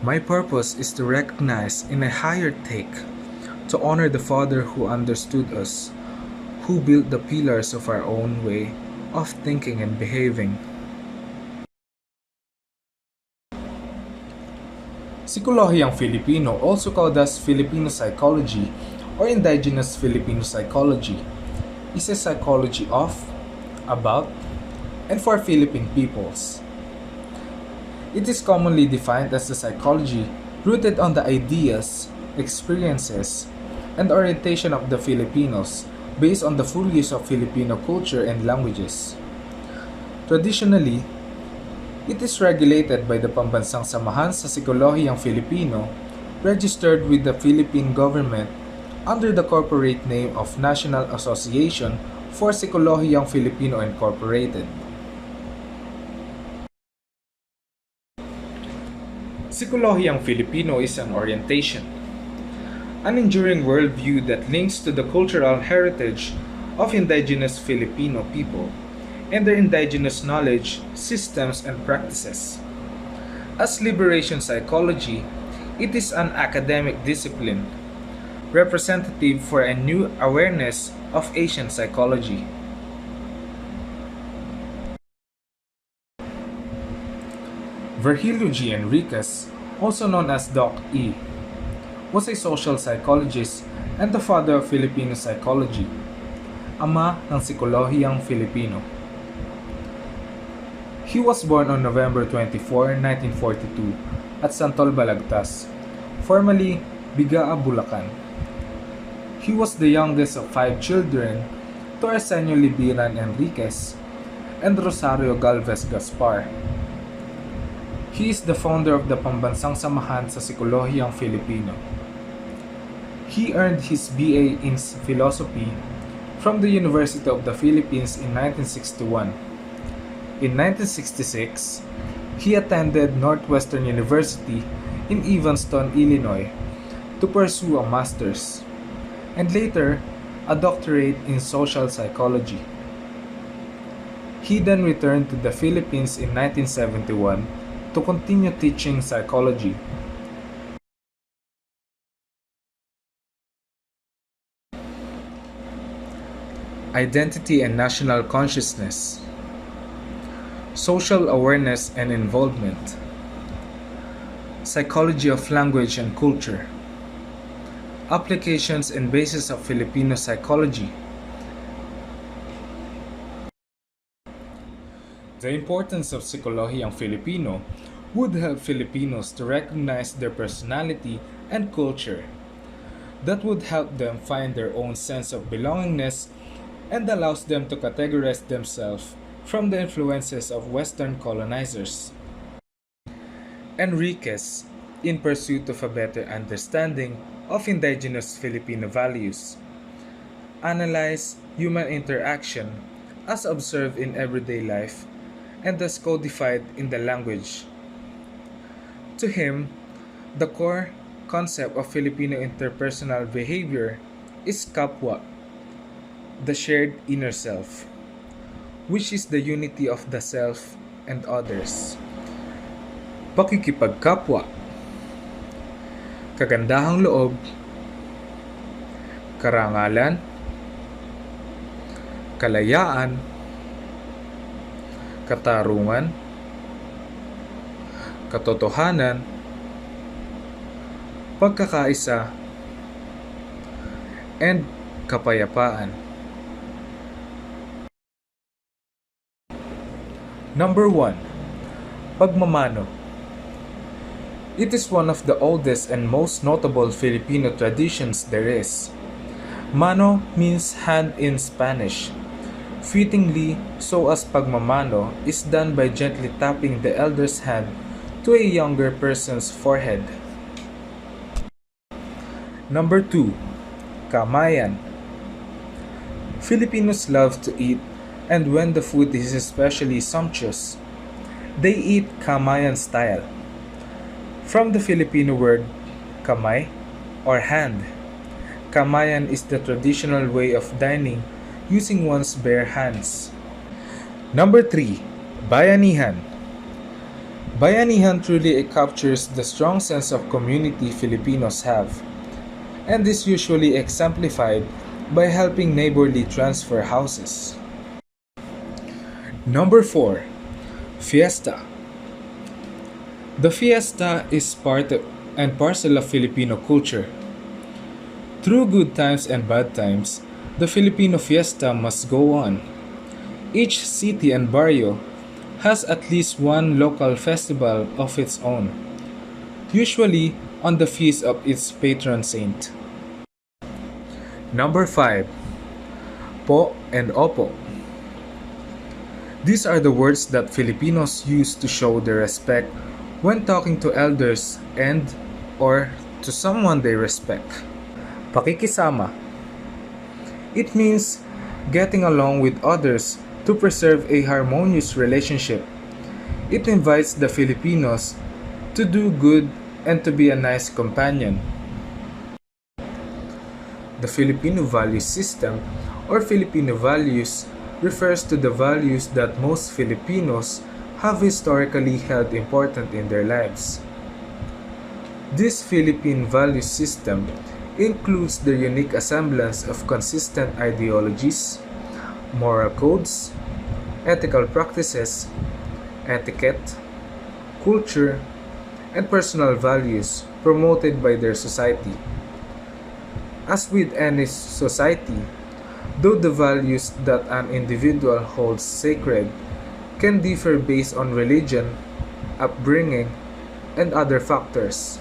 My purpose is to recognize in a higher take, to honor the Father who understood us, who built the pillars of our own way of thinking and behaving. Psikolohiyang Filipino, also called as Filipino psychology or indigenous Filipino psychology, is a psychology of, about, and for Philippine peoples. It is commonly defined as a psychology rooted on the ideas, experiences, and orientation of the Filipinos based on the full use of Filipino culture and languages. Traditionally, it is regulated by the Pambansang Samahan sa Psikolohiyang Filipino, registered with the Philippine government under the corporate name of National Association for Psikolohiyang Filipino Incorporated. Psikolohiyang Filipino is an orientation, an enduring worldview that links to the cultural heritage of indigenous Filipino people and their indigenous knowledge, systems, and practices. As liberation psychology, it is an academic discipline representative for a new awareness of Asian psychology. Virgilio G. Enriquez, also known as Doc E., was a social psychologist and the father of Filipino psychology, ama ng Psikolohiyang Filipino. He was born on November 24, 1942 at Santol, Balagtas, formerly Bigaa, Bulacan. He was the youngest of 5 children to Arsenio Libiran Enriquez and Rosario Galvez Gaspar. He is the founder of the Pambansang Samahan sa Psikolohiyang Filipino. He earned his BA in Philosophy from the University of the Philippines in 1961. In 1966, he attended Northwestern University in Evanston, Illinois, to pursue a master's, and later a doctorate in social psychology. He then returned to the Philippines in 1971 to continue teaching psychology. Identity and national consciousness, social awareness and involvement, psychology of language and culture, applications and basis of Filipino psychology. The importance of Psikolohiyang Filipino would help Filipinos to recognize their personality and culture. That would help them find their own sense of belongingness and allows them to categorize themselves from the influences of Western colonizers. Enriquez, in pursuit of a better understanding of indigenous Filipino values, analyze human interaction as observed in everyday life and thus codified in the language. To him, the core concept of Filipino interpersonal behavior is kapwa, the shared inner self, which is the unity of the self and others. Pakikipagkapwa, kagandahang loob, karangalan, kalayaan, katarungan, katotohanan, pagkakaisa, and kapayapaan. Number 1. Pagmamano. It is one of the oldest and most notable Filipino traditions there is. Mano means hand in Spanish. Fittingly, so as pagmamano is done by gently tapping the elder's hand to a younger person's forehead. Number 2. Kamayan. Filipinos love to eat, and when the food is especially sumptuous, they eat kamayan style. From the Filipino word kamay or hand, kamayan is the traditional way of dining using one's bare hands. Number 3. Bayanihan. Bayanihan truly captures the strong sense of community Filipinos have, and is usually exemplified by helping neighborly transfer houses. Number 4. Fiesta. The fiesta is and parcel of Filipino culture. Through good times and bad times, the Filipino fiesta must go on. Each city and barrio has at least one local festival of its own, usually on the feast of its patron saint. Number 5. Po and Opo. These are the words that Filipinos use to show their respect when talking to elders and or to someone they respect. Pakikisama. It means getting along with others to preserve a harmonious relationship. It invites the Filipinos to do good and to be a nice companion. The Filipino value system or Filipino values refers to the values that most Filipinos have historically held important in their lives. This Philippine value system includes the unique assemblance of consistent ideologies, moral codes, ethical practices, etiquette, culture, and personal values promoted by their society. As with any society, though the values that an individual holds sacred can differ based on religion, upbringing, and other factors,